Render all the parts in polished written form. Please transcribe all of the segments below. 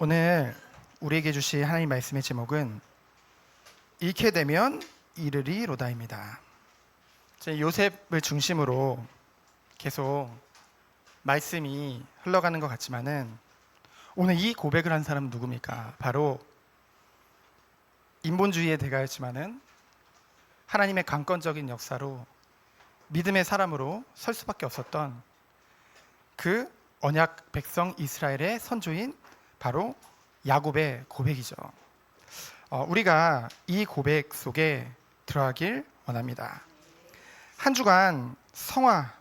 오늘 우리에게 주신 하나님 말씀의 제목은 잃게 되면 잃으리로다입니다. 요셉을 중심으로 계속 말씀이 흘러가는 것 같지만은 오늘 이 고백을 한 사람은 누굽니까? 바로 인본주의의 대가였지만은 하나님의 강권적인 역사로 믿음의 사람으로 설 수밖에 없었던 그 언약 백성 이스라엘의 선조인 바로 야곱의 고백이죠. 우리가 이 고백 속에 들어가길 원합니다. 한 주간 성화된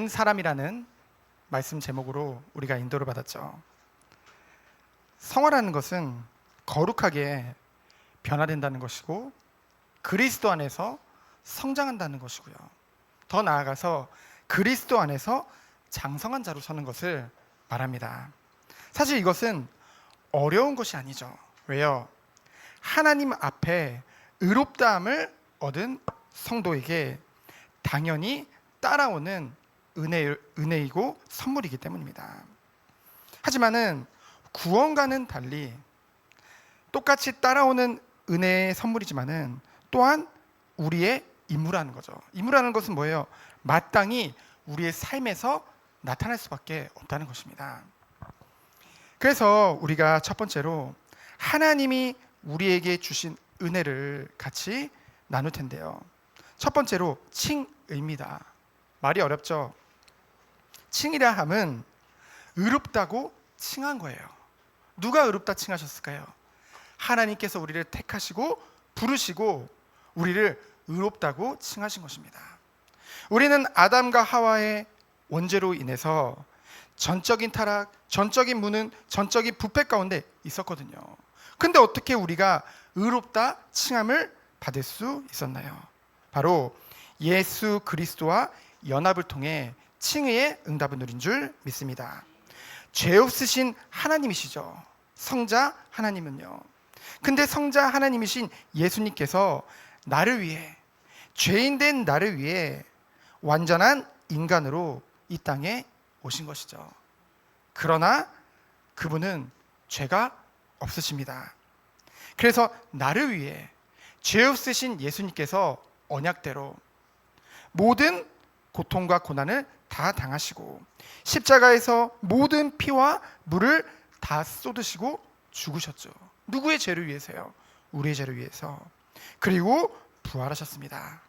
사람이라는 말씀 제목으로 우리가 인도를 받았죠. 성화라는 것은 거룩하게 변화된다는 것이고 그리스도 안에서 성장한다는 것이고요. 더 나아가서 그리스도 안에서 장성한 자로 서는 것을 말합니다. 사실 이것은 어려운 것이 아니죠. 왜요? 하나님 앞에 의롭다함을 얻은 성도에게 당연히 따라오는 은혜이고 선물이기 때문입니다. 하지만은 구원과는 달리 똑같이 따라오는 은혜의 선물이지만은 또한 우리의 임무라는 거죠. 임무라는 것은 뭐예요? 마땅히 우리의 삶에서 나타날 수밖에 없다는 것입니다. 그래서 우리가 첫 번째로 하나님이 우리에게 주신 은혜를 같이 나눌 텐데요. 첫 번째로 칭의입니다. 말이 어렵죠? 칭이라 함은 의롭다고 칭한 거예요. 누가 의롭다 칭하셨을까요? 하나님께서 우리를 택하시고 부르시고 우리를 의롭다고 칭하신 것입니다. 우리는 아담과 하와의 원죄로 인해서 전적인 타락, 전적인 무능, 전적인 부패 가운데 있었거든요. 근데 어떻게 우리가 의롭다 칭함을 받을 수 있었나요? 바로 예수 그리스도와 연합을 통해 칭의의 응답을 누린 줄 믿습니다. 죄 없으신 하나님이시죠. 성자 하나님은요. 근데 성자 하나님이신 예수님께서 나를 위해, 죄인된 나를 위해 완전한 인간으로 이 땅에 오신 것이죠. 그러나 그분은 죄가 없으십니다. 그래서 나를 위해 죄 없으신 예수님께서 언약대로 모든 고통과 고난을 다 당하시고 십자가에서 모든 피와 물을 다 쏟으시고 죽으셨죠. 누구의 죄를 위해서요? 우리의 죄를 위해서. 그리고 부활하셨습니다.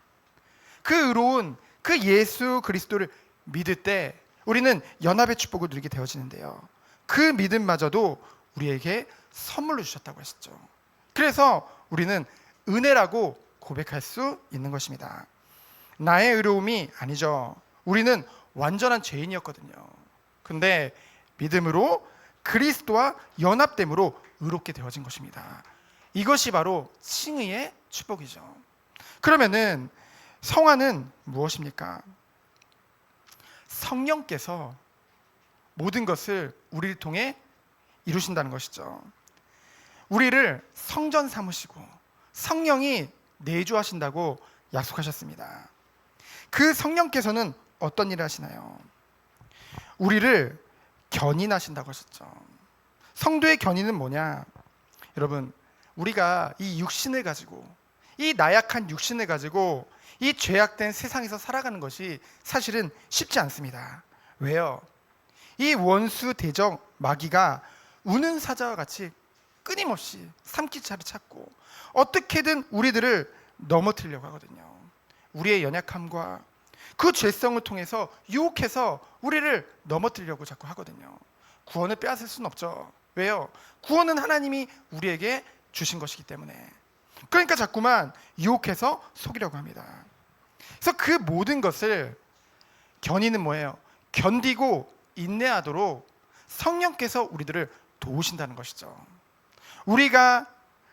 그 의로운 그 예수 그리스도를 믿을 때 우리는 연합의 축복을 누리게 되어지는데요. 그 믿음마저도 우리에게 선물로 주셨다고 하셨죠. 그래서 우리는 은혜라고 고백할 수 있는 것입니다. 나의 의로움이 아니죠. 우리는 완전한 죄인이었거든요. 근데 믿음으로 그리스도와 연합됨으로 의롭게 되어진 것입니다. 이것이 바로 칭의의 축복이죠. 그러면은 성화는 무엇입니까? 성령께서 모든 것을 우리를 통해 이루신다는 것이죠. 우리를 성전 삼으시고 성령이 내주하신다고 약속하셨습니다. 그 성령께서는 어떤 일을 하시나요? 우리를 견인하신다고 하셨죠. 성도의 견인은 뭐냐? 여러분, 우리가 이 육신을 가지고, 이 나약한 육신을 가지고 이 죄악된 세상에서 살아가는 것이 사실은 쉽지 않습니다. 왜요? 이 원수 대적 마귀가 우는 사자와 같이 끊임없이 삼키차를 찾고 어떻게든 우리들을 넘어뜨리려고 하거든요. 우리의 연약함과 그 죄성을 통해서 유혹해서 우리를 넘어뜨리려고 자꾸 하거든요. 구원을 빼앗을 수는 없죠. 왜요? 구원은 하나님이 우리에게 주신 것이기 때문에. 그러니까 자꾸만 유혹해서 속이려고 합니다. 그래서 그 모든 것을 견인은 뭐예요? 견디고 인내하도록 성령께서 우리들을 도우신다는 것이죠. 우리가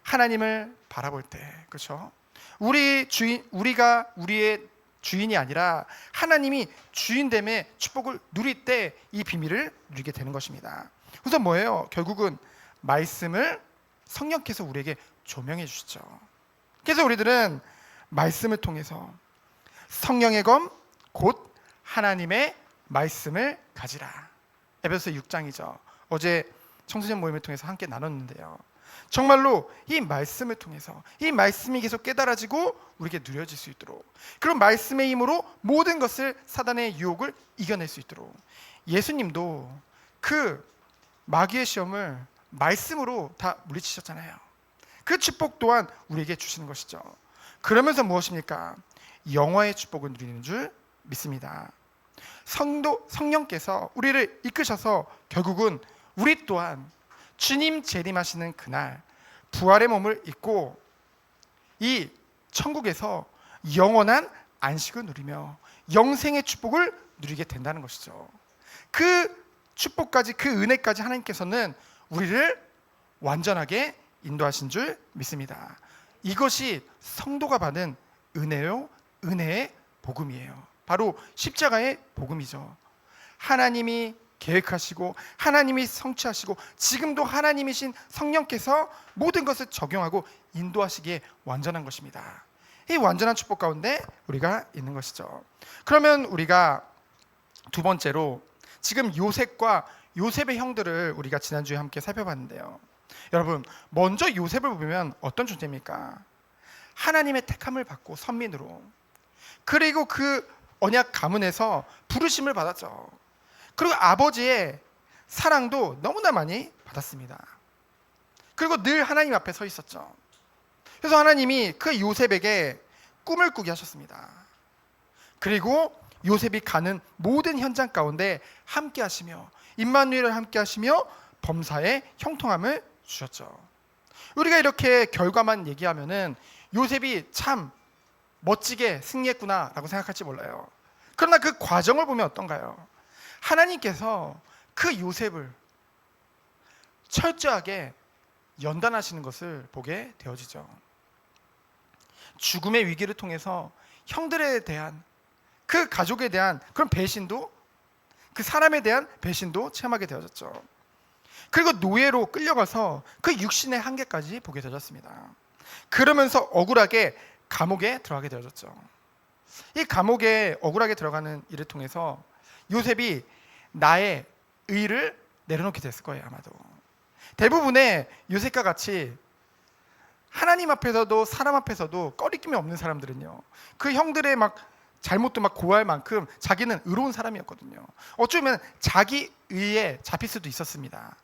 하나님을 바라볼 때, 그렇죠? 우리가 우리의 주인이 아니라 하나님이 주인됨의 축복을 누릴 때 이 비밀을 누리게 되는 것입니다. 그래서 뭐예요? 결국은 말씀을 성령께서 우리에게 조명해 주시죠. 그래서 우리들은 말씀을 통해서 성령의 검 곧 하나님의 말씀을 가지라. 에베소서 6장이죠. 어제 청소년 모임을 통해서 함께 나눴는데요. 정말로 이 말씀을 통해서 이 말씀이 계속 깨달아지고 우리에게 누려질 수 있도록, 그런 말씀의 힘으로 모든 것을 사단의 유혹을 이겨낼 수 있도록 예수님도 그 마귀의 시험을 말씀으로 다 물리치셨잖아요. 그 축복 또한 우리에게 주시는 것이죠. 그러면서 무엇입니까? 영화의 축복을 누리는 줄 믿습니다. 성령께서 우리를 이끄셔서 결국은 우리 또한 주님 재림하시는 그날 부활의 몸을 입고 이 천국에서 영원한 안식을 누리며 영생의 축복을 누리게 된다는 것이죠. 그 축복까지, 그 은혜까지 하나님께서는 우리를 완전하게 인도하신 줄 믿습니다. 이것이 성도가 받은 은혜요, 은혜의 복음이에요. 바로 십자가의 복음이죠. 하나님이 계획하시고 하나님이 성취하시고 지금도 하나님이신 성령께서 모든 것을 적용하고 인도하시기에 완전한 것입니다. 이 완전한 축복 가운데 우리가 있는 것이죠. 그러면 우리가 두 번째로 지금 요셉과 요셉의 형들을 우리가 지난주에 함께 살펴봤는데요. 여러분, 먼저 요셉을 보면 어떤 존재입니까? 하나님의 택함을 받고 선민으로, 그리고 그 언약 가문에서 부르심을 받았죠. 그리고 아버지의 사랑도 너무나 많이 받았습니다. 그리고 늘 하나님 앞에 서 있었죠. 그래서 하나님이 그 요셉에게 꿈을 꾸게 하셨습니다. 그리고 요셉이 가는 모든 현장 가운데 함께 하시며 임마누엘을 함께 하시며 범사에 형통함을 주셨죠. 우리가 이렇게 결과만 얘기하면은 요셉이 참 멋지게 승리했구나라고 생각할지 몰라요. 그러나 그 과정을 보면 어떤가요? 하나님께서 그 요셉을 철저하게 연단하시는 것을 보게 되어지죠. 죽음의 위기를 통해서 형들에 대한, 그 가족에 대한 그런 배신도, 그 사람에 대한 배신도 체험하게 되어졌죠. 그리고 노예로 끌려가서 그 육신의 한계까지 보게 되어졌습니다. 그러면서 억울하게 감옥에 들어가게 되어졌죠. 이 감옥에 억울하게 들어가는 일을 통해서 요셉이 나의 의를 내려놓게 됐을 거예요. 아마도 대부분의 요셉과 같이 하나님 앞에서도 사람 앞에서도 꺼리낌이 없는 사람들은요, 그 형들의 막 잘못도 막 고할 만큼 자기는 의로운 사람이었거든요. 어쩌면 자기 의에 잡힐 수도 있었습니다.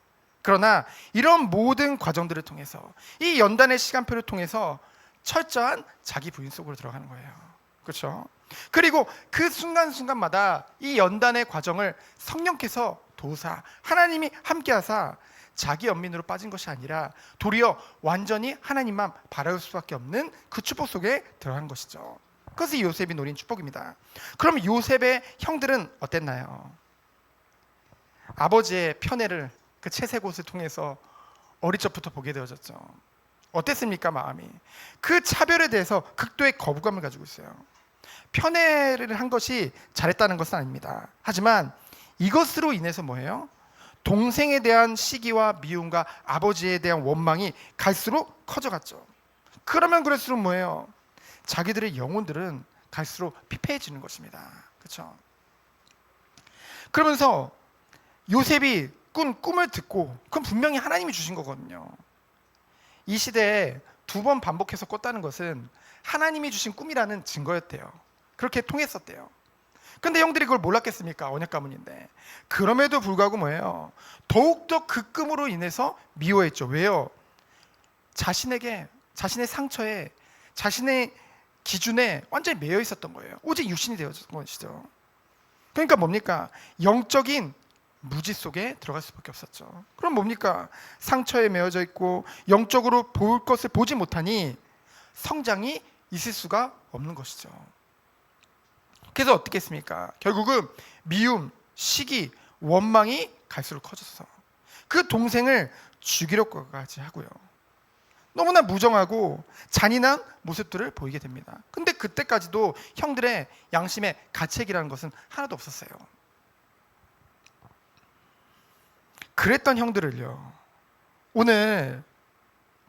그러나 이런 모든 과정들을 통해서, 이 연단의 시간표를 통해서 철저한 자기 부인 속으로 들어가는 거예요. 그렇죠? 그리고 그 순간순간마다 이 연단의 과정을 성령께서 도우사, 하나님이 함께하사 자기 연민으로 빠진 것이 아니라 도리어 완전히 하나님만 바라볼 수밖에 없는 그 축복 속에 들어간 것이죠. 그것이 요셉이 노린 축복입니다. 그럼 요셉의 형들은 어땠나요? 아버지의 편애를 그 채색옷을 통해서 어릴 적부터 보게 되어졌죠. 어땠습니까? 마음이. 그 차별에 대해서 극도의 거부감을 가지고 있어요. 편애를 한 것이 잘했다는 것은 아닙니다. 하지만 이것으로 인해서 뭐예요? 동생에 대한 시기와 미움과 아버지에 대한 원망이 갈수록 커져갔죠. 그러면 그럴수록 뭐예요? 자기들의 영혼들은 갈수록 피폐해지는 것입니다. 그렇죠? 그러면서 요셉이 꾼 꿈을 듣고, 그건 분명히 하나님이 주신 거거든요. 이 시대에 두 번 반복해서 꿨다는 것은 하나님이 주신 꿈이라는 증거였대요. 그렇게 통했었대요. 근데 형들이 그걸 몰랐겠습니까? 언약 가문인데. 그럼에도 불구하고 뭐예요? 더욱더 그 꿈으로 인해서 미워했죠. 왜요? 자신에게, 자신의 상처에, 자신의 기준에 완전히 매여 있었던 거예요. 오직 육신이 되어진 것이죠. 그러니까 뭡니까? 영적인 무지 속에 들어갈 수밖에 없었죠. 그럼 뭡니까? 상처에 매여져 있고 영적으로 볼 것을 보지 못하니 성장이 있을 수가 없는 것이죠. 그래서 어떻게 했습니까? 결국은 미움, 시기, 원망이 갈수록 커져서 그 동생을 죽이려고까지 하고요. 너무나 무정하고 잔인한 모습들을 보이게 됩니다. 근데 그때까지도 형들의 양심의 가책이라는 것은 하나도 없었어요. 그랬던 형들을요, 오늘,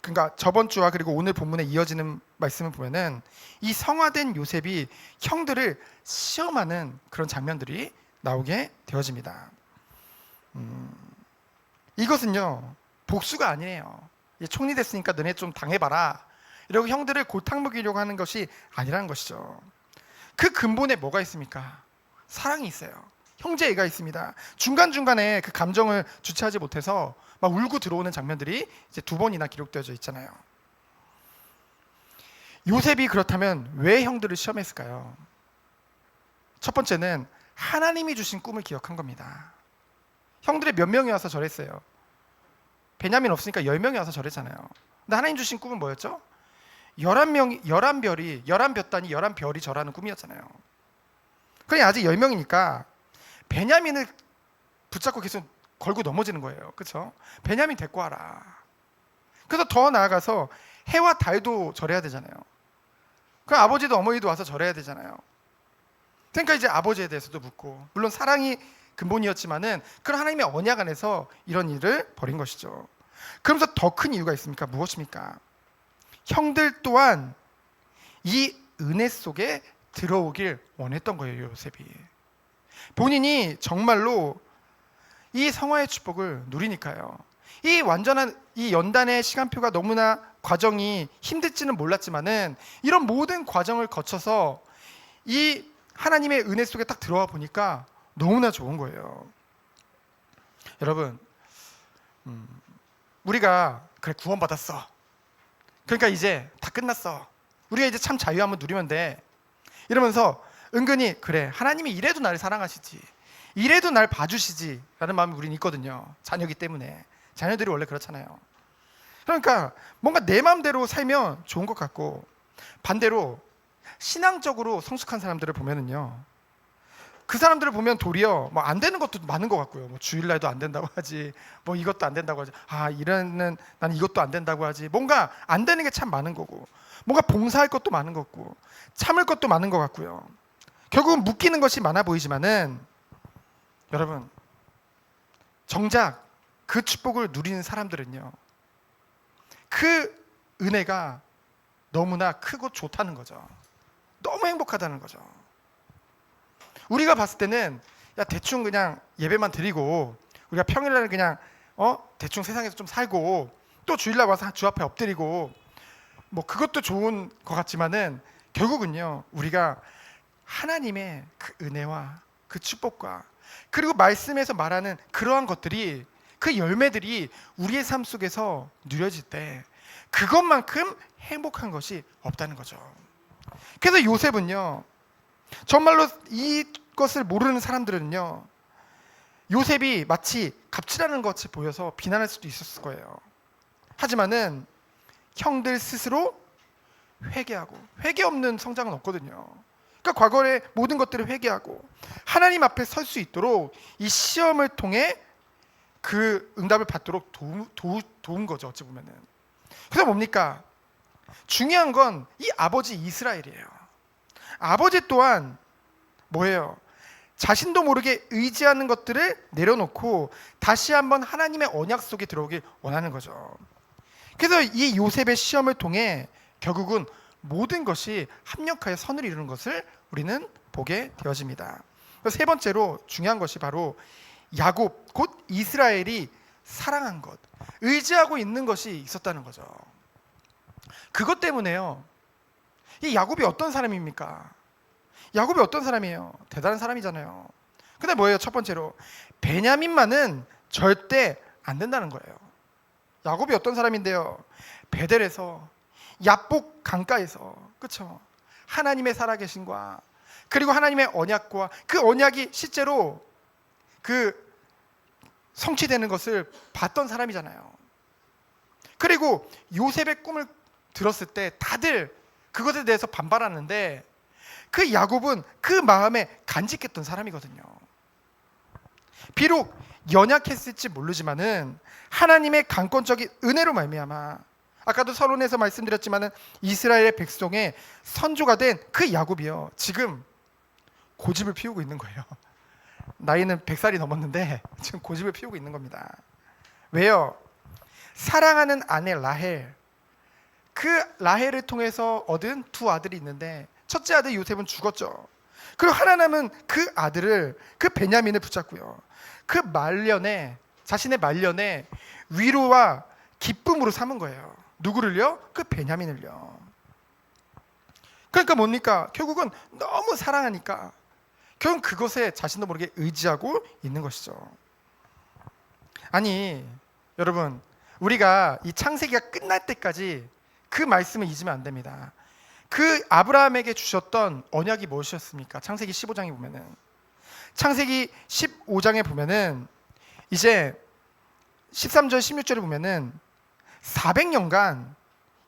그러니까 저번 주와 그리고 오늘 본문에 이어지는 말씀을 보면은 이 성화된 요셉이 형들을 시험하는 그런 장면들이 나오게 되어집니다. 이것은요 복수가 아니에요. 총리 됐으니까 너네 좀 당해봐라 이러고 형들을 골탕 먹이려고 하는 것이 아니라는 것이죠. 그 근본에 뭐가 있습니까? 사랑이 있어요. 형제애가 있습니다. 중간중간에 그 감정을 주체하지 못해서 막 울고 들어오는 장면들이 이제 2번이나 기록되어져 있잖아요. 요셉이 그렇다면 왜 형들을 시험했을까요? 첫 번째는 하나님이 주신 꿈을 기억한 겁니다. 형들이 몇 명이 와서 절했어요? 베냐민 없으니까 10명이 와서 절했잖아요. 근데 하나님 주신 꿈은 뭐였죠? 11명이 11별이 11볕단이 11별이 절하는 꿈이었잖아요. 그러니 아직 10명이니까 베냐민을 붙잡고 계속 걸고 넘어지는 거예요. 그렇죠? 베냐민 데리고 와라. 그래서 더 나아가서 해와 달도 절해야 되잖아요. 그럼 아버지도 어머니도 와서 절해야 되잖아요. 그러니까 이제 아버지에 대해서도 묻고, 물론 사랑이 근본이었지만은 그런 하나님의 언약 안에서 이런 일을 벌인 것이죠. 그러면서 더 큰 이유가 있습니까? 무엇입니까? 형들 또한 이 은혜 속에 들어오길 원했던 거예요. 요셉이 본인이 정말로 이 성화의 축복을 누리니까요. 이 완전한 이 연단의 시간표가 너무나 과정이 힘들지는 몰랐지만은 이런 모든 과정을 거쳐서 이 하나님의 은혜 속에 딱 들어와 보니까 너무나 좋은 거예요. 여러분, 우리가 그래 구원받았어. 그러니까 이제 다 끝났어. 우리가 이제 참 자유 한번 누리면 돼. 이러면서 은근히 그래 하나님이 이래도 나를 사랑하시지, 이래도 날 봐주시지 라는 마음이 우리는 있거든요. 자녀기 때문에. 자녀들이 원래 그렇잖아요. 그러니까 뭔가 내 마음대로 살면 좋은 것 같고, 반대로 신앙적으로 성숙한 사람들을 보면은요, 그 사람들을 보면 도리어 뭐 안 되는 것도 많은 것 같고요. 뭐 주일날도 안 된다고 하지, 뭐 이것도 안 된다고 하지, 이러는 나는 이것도 안 된다고 하지. 뭔가 안 되는 게 참 많은 거고, 뭔가 봉사할 것도 많은 것 같고, 참을 것도 많은 것 같고요. 결국은 묶이는 것이 많아 보이지만은 여러분, 정작 그 축복을 누리는 사람들은요, 그 은혜가 너무나 크고 좋다는 거죠. 너무 행복하다는 거죠. 우리가 봤을 때는 야 대충 그냥 예배만 드리고 우리가 평일날 그냥 대충 세상에서 좀 살고 또 주일날 와서 주 앞에 엎드리고 뭐 그것도 좋은 것 같지만은 결국은요, 우리가 하나님의 그 은혜와 그 축복과 그리고 말씀에서 말하는 그러한 것들이, 그 열매들이 우리의 삶 속에서 누려질 때 그것만큼 행복한 것이 없다는 거죠. 그래서 요셉은요, 정말로 이것을 모르는 사람들은요, 요셉이 마치 갑질하는 것 같이 보여서 비난할 수도 있었을 거예요. 하지만은 형들 스스로 회개하고, 회개 없는 성장은 없거든요. 그러니까 과거의 모든 것들을 회개하고 하나님 앞에 설 수 있도록 이 시험을 통해 그 응답을 받도록 도운 거죠, 어찌 보면은. 그래서 뭡니까? 중요한 건 이 아버지 이스라엘이에요. 아버지 또한 뭐예요? 자신도 모르게 의지하는 것들을 내려놓고 다시 한번 하나님의 언약 속에 들어오길 원하는 거죠. 그래서 이 요셉의 시험을 통해 결국은 모든 것이 합력하여 선을 이루는 것을 우리는 보게 되어집니다. 세 번째로 중요한 것이 바로 야곱, 곧 이스라엘이 사랑한 것, 의지하고 있는 것이 있었다는 거죠. 그것 때문에요, 이 야곱이 어떤 사람입니까? 야곱이 어떤 사람이에요? 대단한 사람이잖아요. 근데 뭐예요? 첫 번째로 베냐민만은 절대 안 된다는 거예요. 야곱이 어떤 사람인데요? 베델에서, 야복 강가에서, 그렇죠? 하나님의 살아계신과 그리고 하나님의 언약과 그 언약이 실제로 그 성취되는 것을 봤던 사람이잖아요. 그리고 요셉의 꿈을 들었을 때 다들 그것에 대해서 반발하는데 그 야곱은 그 마음에 간직했던 사람이거든요. 비록 연약했을지 모르지만은 하나님의 강권적인 은혜로 말미암아, 아까도 서론에서 말씀드렸지만은 이스라엘의 백성의 선조가 된 그 야곱이요, 지금 고집을 피우고 있는 거예요. 나이는 100살이 넘었는데 지금 고집을 피우고 있는 겁니다. 왜요? 사랑하는 아내 라헬, 그 라헬을 통해서 얻은 2 아들이 있는데 첫째 아들 요셉은 죽었죠. 그리고 하나 남은 그 아들을, 그 베냐민을 붙잡고요, 그 말년에 자신의 말년에 위로와 기쁨으로 삼은 거예요. 누구를요? 그 베냐민을요. 그러니까 뭡니까? 결국은 너무 사랑하니까 결국 그것에 자신도 모르게 의지하고 있는 것이죠. 아니 여러분, 우리가 이 창세기가 끝날 때까지 그 말씀을 잊으면 안 됩니다. 그 아브라함에게 주셨던 언약이 무엇이었습니까? 창세기 15장에 보면은, 창세기 15장에 보면은 이제 13절 16절에 보면은 400년간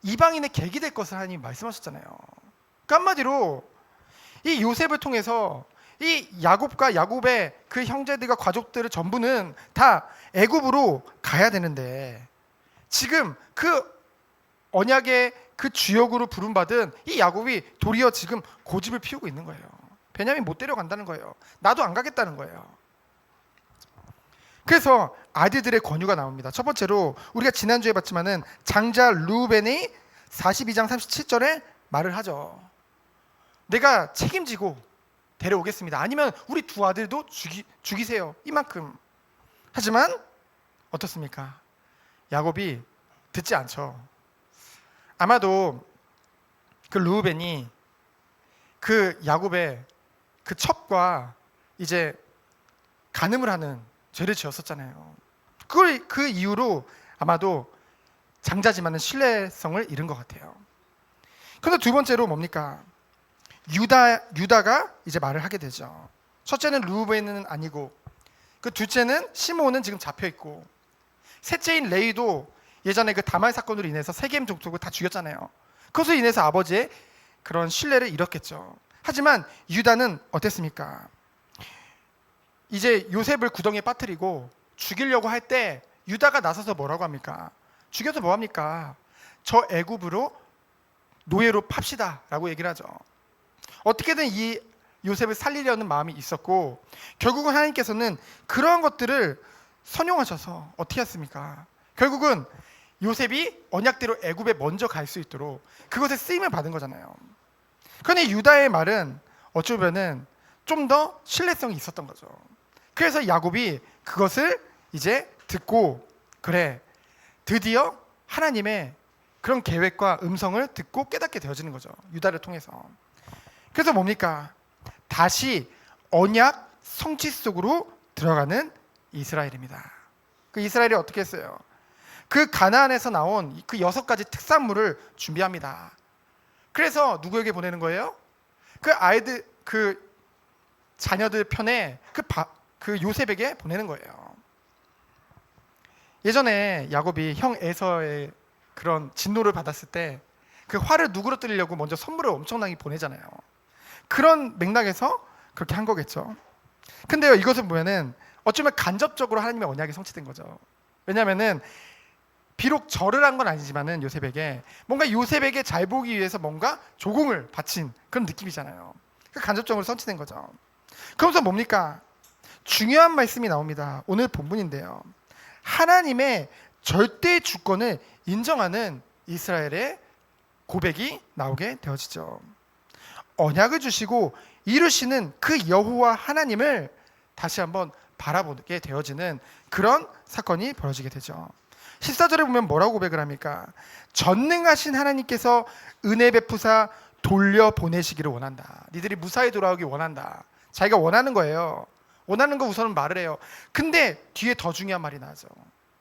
이방인의 객이 될 것을 하나님이 말씀하셨잖아요. 그러니까 한마디로 이 요셉을 통해서 이 야곱의 그 형제들과 가족들을 전부는 다 애굽으로 가야 되는데, 지금 그 언약의 그 주역으로 부름받은 이 야곱이 도리어 지금 고집을 피우고 있는 거예요. 베냐민 못 데려간다는 거예요. 나도 안 가겠다는 거예요. 그래서 아들들의 권유가 나옵니다. 첫 번째로 우리가 지난주에 봤지만은 장자 르우벤이 42장 37절에 말을 하죠. 내가 책임지고 데려오겠습니다. 아니면 우리 두 아들도 죽이세요. 이만큼. 하지만 어떻습니까? 야곱이 듣지 않죠. 아마도 그 르우벤이 그 야곱의 그 첩과 이제 간음을 하는 죄를 지었었잖아요. 그 이후로 아마도 장자지만은 신뢰성을 잃은 것 같아요. 그런데 두 번째로 뭡니까? 유다가 이제 말을 하게 되죠. 첫째는 르우벤은 아니고, 그 둘째는 시므온은 지금 잡혀 있고, 셋째인 레위도 예전에 그 다말 사건으로 인해서 세겜 족속을 다 죽였잖아요. 그것으로 인해서 아버지의 그런 신뢰를 잃었겠죠. 하지만 유다는 어땠습니까? 이제 요셉을 구덩이에 빠뜨리고 죽이려고 할 때 유다가 나서서 뭐라고 합니까? 죽여서 뭐합니까? 저 애굽으로 노예로 팝시다 라고 얘기를 하죠. 어떻게든 이 요셉을 살리려는 마음이 있었고, 결국은 하나님께서는 그러한 것들을 선용하셔서 어떻게 했습니까? 결국은 요셉이 언약대로 애굽에 먼저 갈 수 있도록 그것에 쓰임을 받은 거잖아요. 그런데 유다의 말은 어쩌면은 좀 더 신뢰성이 있었던 거죠. 그래서 야곱이 그것을 이제 듣고, 그래, 드디어 하나님의 그런 계획과 음성을 듣고 깨닫게 되어지는 거죠. 유다를 통해서. 그래서 뭡니까? 다시 언약 성취 속으로 들어가는 이스라엘입니다. 그 이스라엘이 어떻게 했어요? 그 가나안에서 나온 그 6가지 특산물을 준비합니다. 그래서 누구에게 보내는 거예요? 그 아이들, 그 자녀들 편에 그 요셉에게 보내는 거예요. 예전에 야곱이 형 에서의 그런 진노를 받았을 때 그 화를 누그러뜨리려고 먼저 선물을 엄청나게 보내잖아요. 그런 맥락에서 그렇게 한 거겠죠. 근데요, 이것을 보면은 어쩌면 간접적으로 하나님의 언약이 성취된 거죠. 왜냐하면은 비록 절을 한 건 아니지만은 요셉에게 뭔가 요셉에게 잘 보기 위해서 뭔가 조공을 바친 그런 느낌이잖아요. 간접적으로 성취된 거죠. 그러면서 뭡니까? 중요한 말씀이 나옵니다. 오늘 본문인데요. 하나님의 절대 주권을 인정하는 이스라엘의 고백이 나오게 되어지죠. 언약을 주시고 이루시는 그 여호와 하나님을 다시 한번 바라보게 되어지는 그런 사건이 벌어지게 되죠. 14절에 보면 뭐라고 고백을 합니까? 전능하신 하나님께서 은혜 베푸사 돌려보내시기를 원한다. 니들이 무사히 돌아오기 원한다. 자기가 원하는 거예요. 원하는 거 우선은 말을 해요. 근데 뒤에 더 중요한 말이 나죠.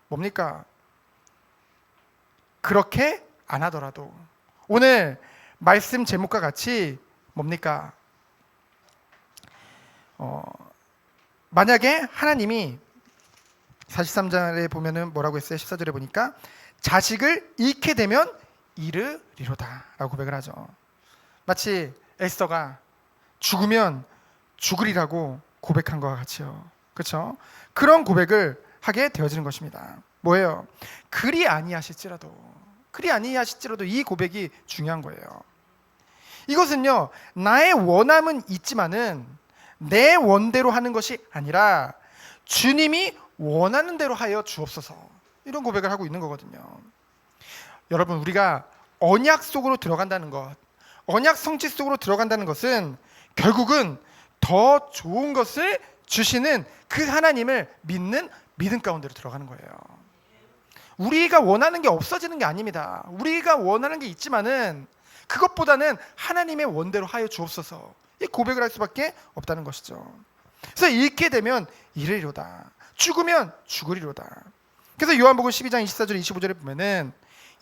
뭡니까? 그렇게 안 하더라도, 오늘 말씀 제목과 같이 뭡니까? 만약에 하나님이 43절에 보면은 뭐라고 했어요? 14절에 보니까 자식을 잃게 되면 이르리로다 라고 고백을 하죠. 마치 에스더가 죽으면 죽으리라고 고백한 것과 같이요. 그렇죠? 그런 고백을 하게 되어지는 것입니다. 뭐예요? 그리 아니하실지라도 이 고백이 중요한 거예요. 이것은요, 나의 원함은 있지만은 내 원대로 하는 것이 아니라 주님이 원하는 대로 하여 주옵소서, 이런 고백을 하고 있는 거거든요. 여러분, 우리가 언약 속으로 들어간다는 것, 언약 성취 속으로 들어간다는 것은 결국은 더 좋은 것을 주시는 그 하나님을 믿는 믿음 가운데로 들어가는 거예요. 우리가 원하는 게 없어지는 게 아닙니다. 우리가 원하는 게 있지만은 그것보다는 하나님의 원대로 하여 주옵소서, 이 고백을 할 수밖에 없다는 것이죠. 그래서 잃게 되면 잃으리로다, 죽으면 죽으리로다. 그래서 요한복음 12장 24절 25절에 보면은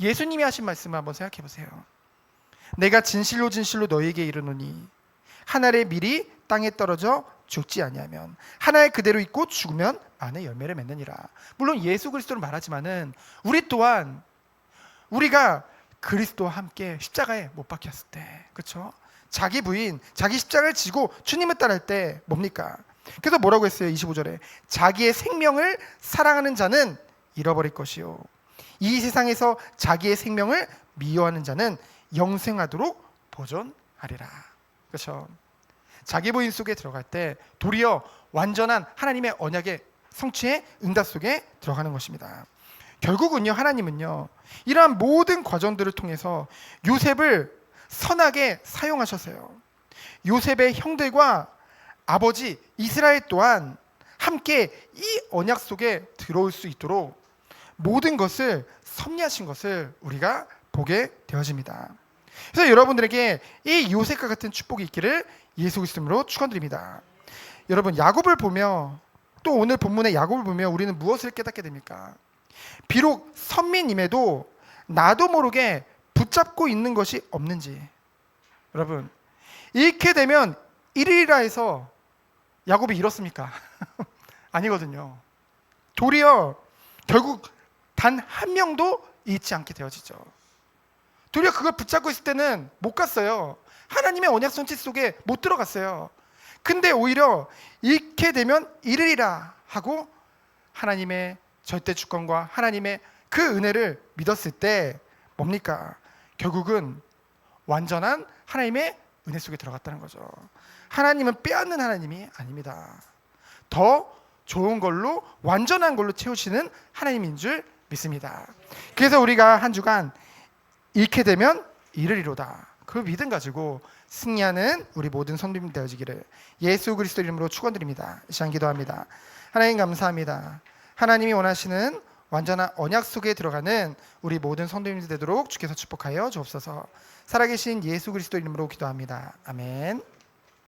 예수님이 하신 말씀을 한번 생각해 보세요. 내가 진실로 진실로 너희에게 이르노니 한 알의 밀이 땅에 떨어져 죽지 아니하면 한 알 그대로 있고 죽으면 많은 열매를 맺느니라. 물론 예수 그리스도를 말하지만은 우리 또한 우리가 그리스도와 함께 십자가에 못 박혔을 때, 그렇죠? 자기 부인, 자기 십자가를 지고 주님을 따를 때 뭡니까? 그래서 뭐라고 했어요? 25절에 자기의 생명을 사랑하는 자는 잃어버릴 것이요 이 세상에서 자기의 생명을 미워하는 자는 영생하도록 보존하리라. 그렇죠? 자기 부인 속에 들어갈 때 도리어 완전한 하나님의 언약의 성취의 응답 속에 들어가는 것입니다. 결국은요, 하나님은요 이러한 모든 과정들을 통해서 요셉을 선하게 사용하셨어요. 요셉의 형들과 아버지 이스라엘 또한 함께 이 언약 속에 들어올 수 있도록 모든 것을 섭리하신 것을 우리가 보게 되어집니다. 그래서 여러분들에게 이 요셉과 같은 축복이 있기를 예수 그리스도로 축원드립니다. 여러분, 야곱을 보며, 또 오늘 본문의 야곱을 보며 우리는 무엇을 깨닫게 됩니까? 비록 선민임에도 나도 모르게 붙잡고 있는 것이 없는지. 여러분, 잃게 되면 잃으리라 해서 야곱이 잃었습니까? 아니거든요. 도리어 결국 단 한 명도 잃지 않게 되어지죠. 도리어 그걸 붙잡고 있을 때는 못 갔어요. 하나님의 언약 성취 속에 못 들어갔어요. 근데 오히려 잃게 되면 잃으리라 하고 하나님의 절대 주권과 하나님의 그 은혜를 믿었을 때 뭡니까? 결국은 완전한 하나님의 은혜 속에 들어갔다는 거죠. 하나님은 빼앗는 하나님이 아닙니다. 더 좋은 걸로, 완전한 걸로 채우시는 하나님인 줄 믿습니다. 그래서 우리가 한 주간 잃게 되면 잃으리로다, 그 믿음 가지고 승리하는 우리 모든 성도님 되어지기를 예수 그리스도 이름으로 축원드립니다. 이 시간 기도합니다. 하나님 감사합니다. 하나님이 원하시는 완전한 언약 속에 들어가는 우리 모든 성도님들 되도록 주께서 축복하여 주옵소서. 살아계신 예수 그리스도 이름으로 기도합니다. 아멘.